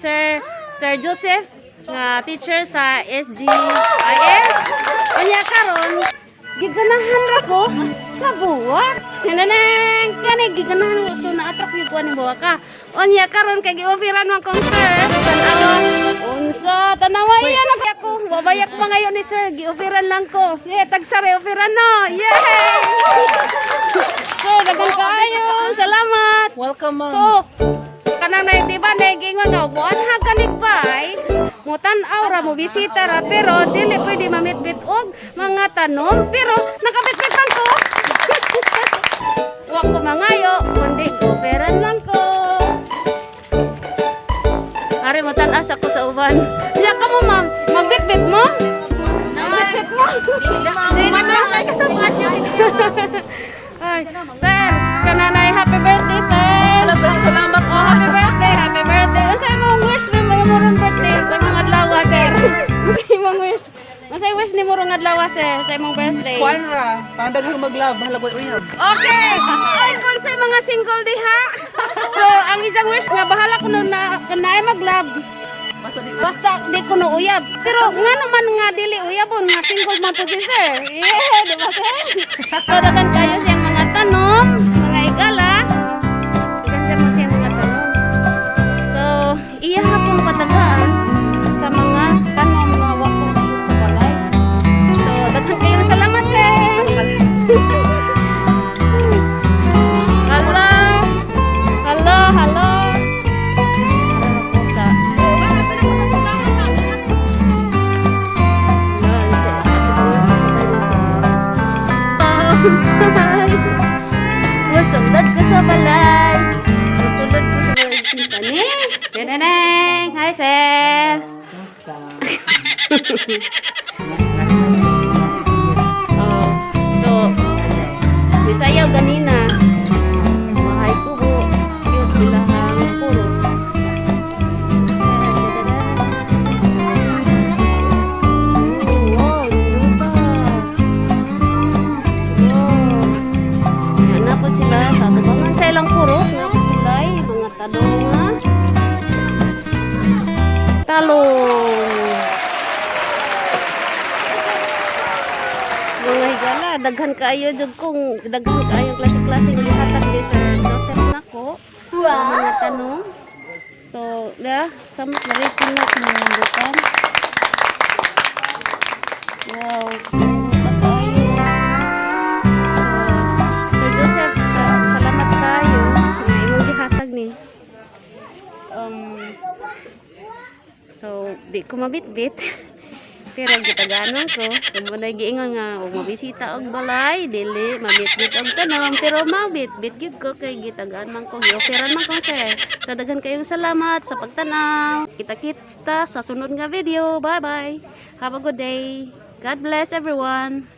Sir Joseph nga teacher sa SGIS. Kanya karon giganahan ra ko sa buwak. Nanang kani giganahan ko na attract yung kuan buwak ka. Onya karon kay gi-offeran man kong sir. Tanawa. Unsa tanawa yan ako. Babayak pa ngayon ni sir. Gi-offeran lang ko. Yeah, tagsare offeran no. Yay! So, dagang kaayo. Salamat. Welcome, ma'am. So, kanang na di ba nagingon nga buwan haganig bay. Mutan aura mo bisita ra pero dili pwede mamit-bit og mga tanom pero nakabit-bit lang ko. Wa ko mangayo, kundi offeran lang ko. Ari mo tan-as ako sa uban. Siya ka mo ma'am, magbit-bit mo? Magbit-bit mo? Hindi naman kay kasama niya. Ay, sir, kananay happy birthday, sir. Salamat po. Oh, happy birthday, happy birthday. Unsa imong wish ni mga murong birthday sa mga adlaw, sir? Unsa imong wish? Unsa wish ni murong adlaw, sir, sa imong birthday? Juanra, tanda nga maglab, halagoy uyab. Okay. Ay, kung sa mga single diha. So, ang isang wish nga bahala ko na kanay maglab. Basta di ko no uyab. Pero ngano man nga dili uyabon nga single man po si sir. Yeah, di ba sir? So, dagan kayo siyang mga tanom, mga igala. Dagan mo siyang mga tanom. So, iya hapong patagaan sa mga tanom nga wako sa balay. So, dagan kayo salamat sir. Hello. Hello, hello. Musulod ko sa balay. Musulod ko sa balay. Neneng. Hi, sir. Oh, so, bisayaw ganina. Mahay kubo. Cute sila ang puro. Lang puro nga sila mga talong mga higala daghan kaayo jud kung daghan kaayo klase-klase ng hatag ni Sir Joseph nako mga tanong so samot na rin pinat mga bukan wow so di ko mabit-bit pero gitaganon ko so muna giingon nga og mabisita og balay dili mabit-bit og tanom pero mabit-bit gyud ko kay gitagaan man ko i-offeran man ko sir so daghan kayong salamat sa pagtanaw kita-kits ta sa sunod nga video bye bye have a good day God bless everyone.